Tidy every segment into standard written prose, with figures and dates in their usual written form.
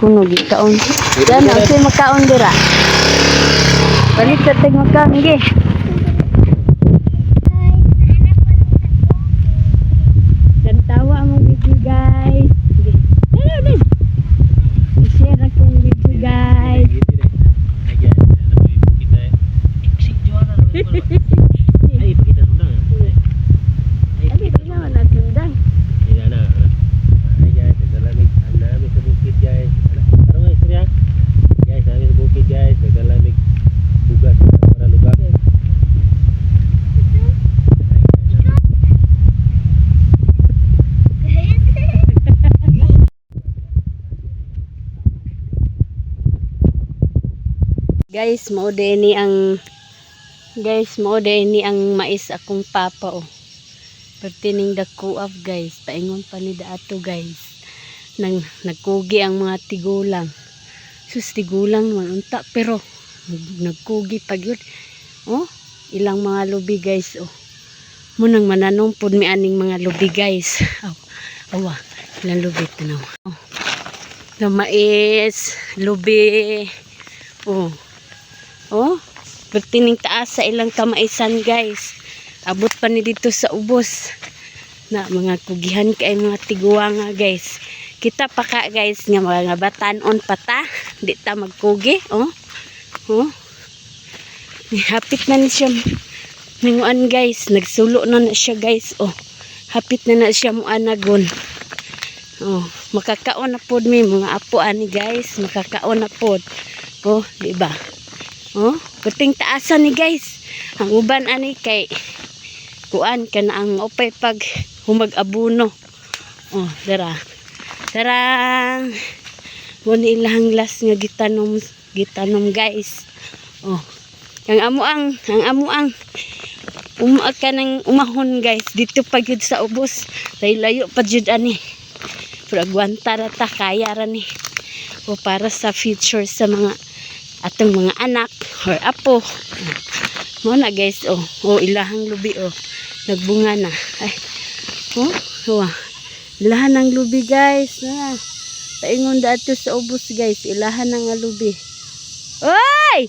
kuno gikaon. Dan ako makaon dira. Balik sa tag makaon gi. Dan tawa mo video guys. Hello din. I-share akong video guys. Ay, pakita sundang. Ay, di naman na sundang. Ay, ana. Ay, guys, naglalamig. Namin sa bukid, guys. Parang nga, istorya. Guys, namin sa bukid, guys. Naglalamig. Bugas para lubak. Guys, mao ni ang mais akong papa oh. Pertining dakuap guys, paingon pa ni daato guys. Nagkugi ang mga tigulang. Sus tigulang man unta pero nagkugi pag yun. Oh, ilang mga lubi guys oh. Munang mananong pud mi aning mga lubi guys. Awa, ilang lubi tanaw. Oh. Na mais, lubi. Oh. Oh, pertining taas sa ilang kamaisan guys. Abot pa ni dito sa ubos. Na mga kugihan kay mga tiguwa nga guys. Kita pa ka guys nga mga batanon pa ta. Di ta magkugi. Oh. Oh. Hapit na ni siya. Ninguan guys. Nagsulo na siya guys. Oh. Hapit na siya mo anagon. Oh. Makakaon na pod mi mga apo ani guys. Makakaon na pod. Oh, di ba? Oh, kuting taasan ni guys. Ang uban ani kay kuan kana ang opay pag humag-abuno. Oh, dara. Tarang. Mo ilang las nga gitanom guys. Oh. Ang amuang ka ng umahon guys dito pa gyud sa ubos. Layo pa jud ani. Pero agwanta ra ta kaya ra ni. O para sa future sa mga atong mga anak or apo. Mo na guys oh. Oh ilahang lubi oh. Nagbunga na. Ay. Oh, oh. Ilahan ng lubi guys. Na. Paingon dato sa ubos guys. Ilahan ng lubi. Oy!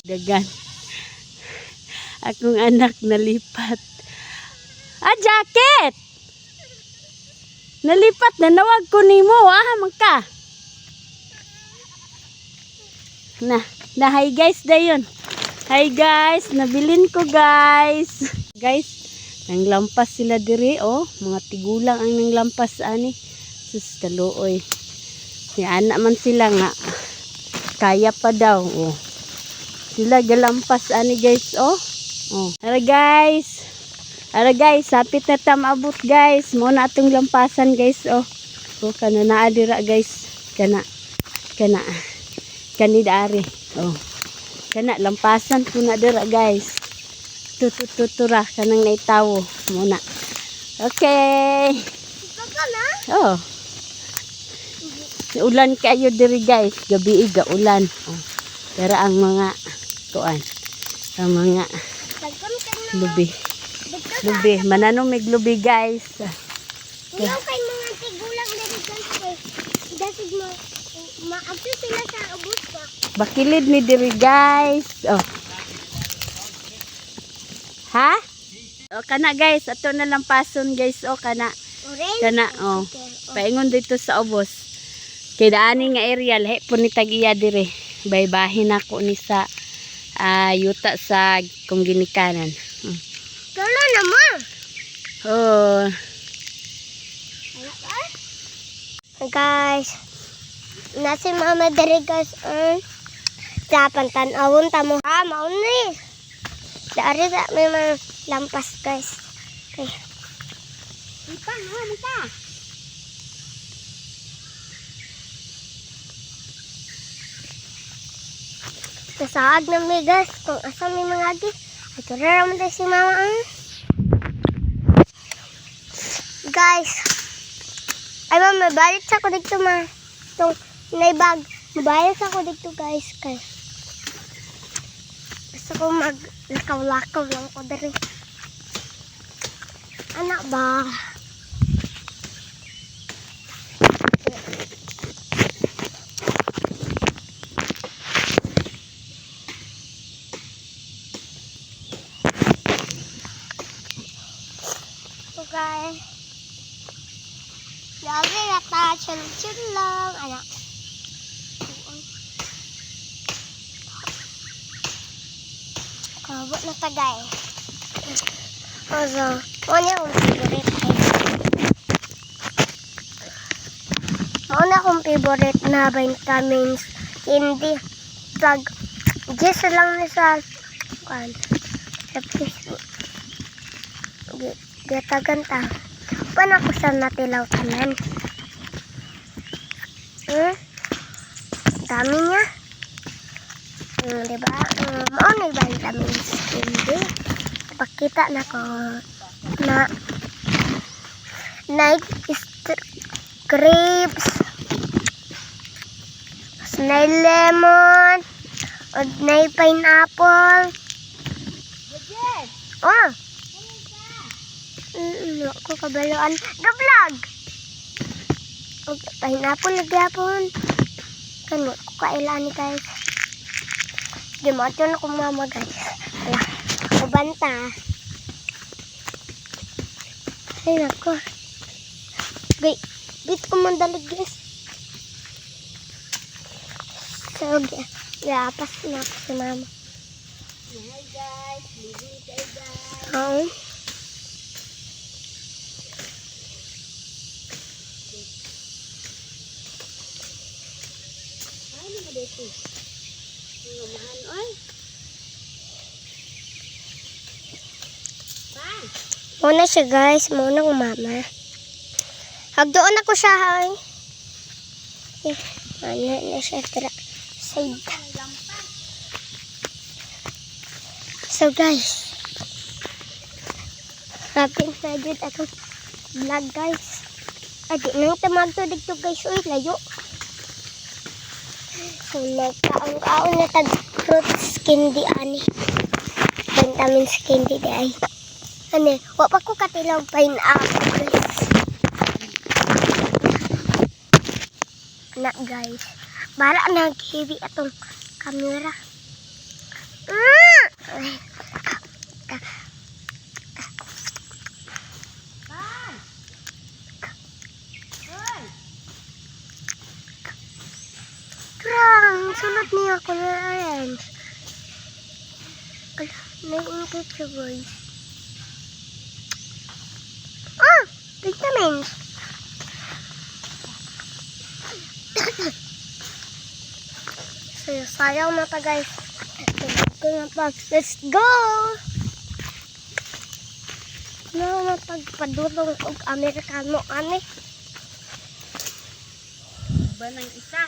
Dagan. Akong anak nalipat. Ah, jacket! Nalipat na nawag ko nimo ah, magka. Na hi guys dayon. Hi guys, nabilin ko guys. Guys, nanglampas sila diri oh, mga tigulang ang nanglampas ani. Sus kaluoy. Si anak man sila nga kaya pa daw oh. Sila galampas ani guys oh. Oh. Ara guys. Ara guys, sapit na ta maabot guys. Mo na atong lampasan guys oh. Oh kana naa dira guys. Kana kanidari oh kana lampasan po na dira guys tutura kanang naitawo muna okay oh ulan kayo diri guys gabi iga ulan oh dira ang mga kuan ang mga lubi mananong mig lubi guys kay mga tigulang diri guys dasig mo maabot sila sa ubos ba? Bakilid ni diri guys. Oh. Ha? Oh kana guys, ato na lang pason guys. Oh kana. Orange? Kana oh. Paingon dito sa ubos. Kay daani nga area lahi po ni tag-iya dire. Baybahin ako ni sa yuta sa kung ginikanan. Tala na ma. Oh. Guys. Nasi mama dari guys dapat tanawon tamo ha mauni dari tak memang lampas guys okay ipang ha muka nasaag na mi guys kung asa mi mga agi ito raman tayo si mama guys ay mama balik sa ko dito ma itong naibag mabayas ako dito guys kay gusto ko maglakaw-lakaw lang ko dali anak ba guys. Lagi yata, chill lang. Anak. Kabot na tagay. Also, muna akong favorite na vitamins. Hindi. Pag, just lang na sa Facebook. Gatagan ta. Paano ko sa natilaw tanan? Dami niya. Diba? Maunay vitamins. Hindi. Pakita na ko na night grapes, snail lemon, o night pineapple. Oh! Ako kabaluan. Gablag! O pineapple na gyapon. Kano ko kailan ni guys. Gimato na kong mama guys. Ala, kubanta. Ay nako. Bit ko mandalig guys. So, gapas na ako si mama. Hi guys, libre kayo guys. Oo. Ano ba dito? Mahal, oy. Muna siya guys, muna ko mama. Hagdoon ako siya ay. Ano na siya tira. Side. So guys. Happy na dito akong vlog guys. Adi nang tamagto dito guys. Uy, layo. So nagkaon na tag fruits candy ani. Vitamins candy day. Ano, wapa ko katilaw pineapple guys. Na guys. Bala nag-heavy atong camera. Krang, sunod niya ako na orange. Naiingkit siya boys. Vitamins. So, sayang na pa guys. Let's go! No, mapagpadulong og Amerikano ani. Ba nang isa?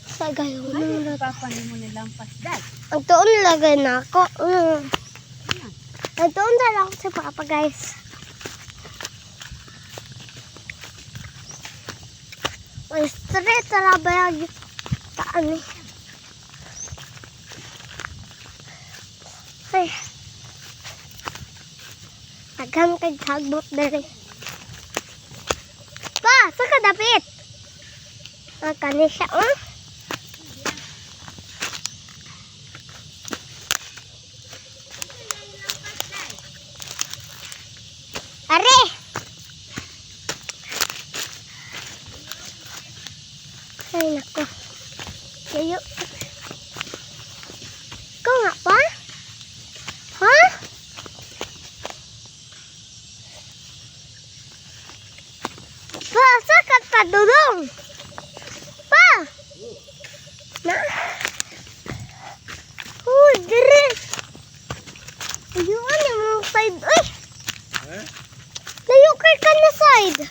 Sa gayo Ano na papanin mo nilang pasdal? ang tuon nilagay na ako. Ang tuon na lang ako sa papa guys. Ay, straight na lang ba yung taan eh. Ay. Agam kay hagbot dere. Pa, saka dapit. Kani siya, Are! Ay, nako. Layo. Ikaw nga pa? Ha? Pa, sakat pa dulong. Pa! Na? Uy, dire. Ayun, yung side. Uy! Layo kay ka na side.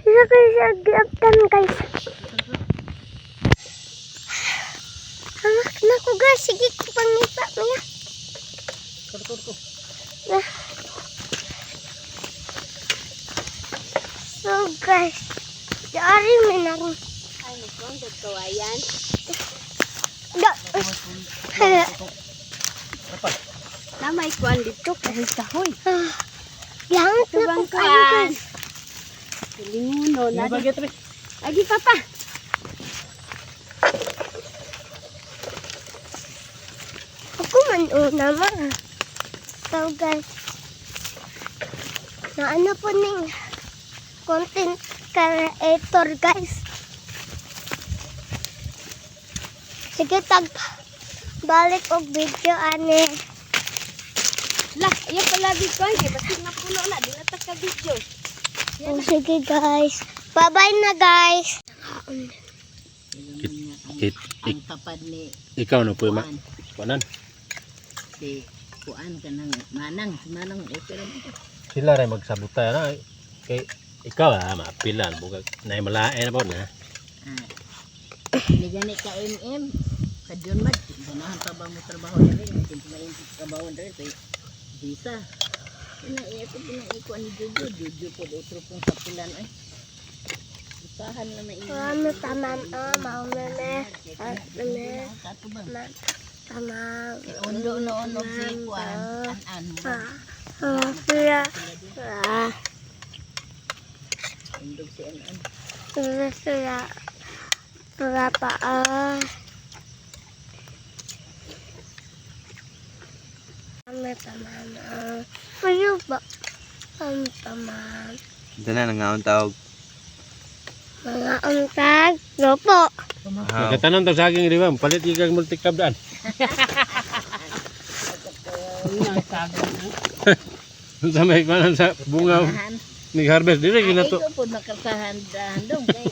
Isa kayo siya giaptan guys. Anak na ko guys. Sige ko pangisa niya. Karto. So guys. Dari may naroon. Ay, nagkong kawayan. Hala. Na may kuan dito kahit kahoy. Yang Naamot na Tubang po kayo kuan. guys. Limuno Ano na. ba gito? Agi papa. Ako man una ma. So guys. Na ano po ning content creator guys. Sige tag balik og video ani. Lah, iya pala video ay basta na puno na di na ta ka video. Oh, sige guys. Bye-bye na guys. Ang tapad ni Ikaw no po ma. Kuanan. si Kuan ka ng Manang. Si Manang okay rin ito. Sila ray magsabutay na. Kay ikaw maapilan bugag nay malae na po na. Hindi gani ka MM. Kadyon mad. Ganahan pa ba mo trabaho na rin? Hindi mainit trabaho na rin. Kaya visa. Pinaikuan ni Jojo. Jojo po otro pong kapilan ay. Usahan na mainit. Ano taman mauna na. Katubang. Tamang. Undo noon og si Kuan. An-an mo. Sira. Undog si An-an. Sira. Sira pa Ano taman Ano ba? Ano taman? Ito na, nangaon tawag. Mga untag. Lopo. Nagatanon to sa aking riwam, palit ikang multicab daan. Sa may kanan sa bunga ni harvest dire ginato. Ito po nakasahan dong kay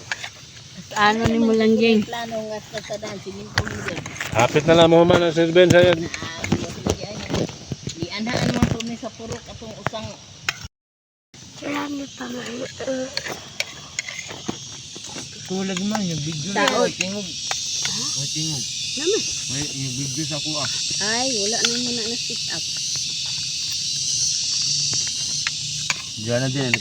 Ano ni mo lang ging. plano nga sa sadahan sininto mo din. Hapit na lang mo man ang sirben sa yan. Di anhaan mo po ni sa purok atong usang Marami pa man. Tulag man, yung video na. Daot. Tingog. Tingog. Naman. Yung video sa kuha. Ay, wala na muna na sit up. Diyan na din,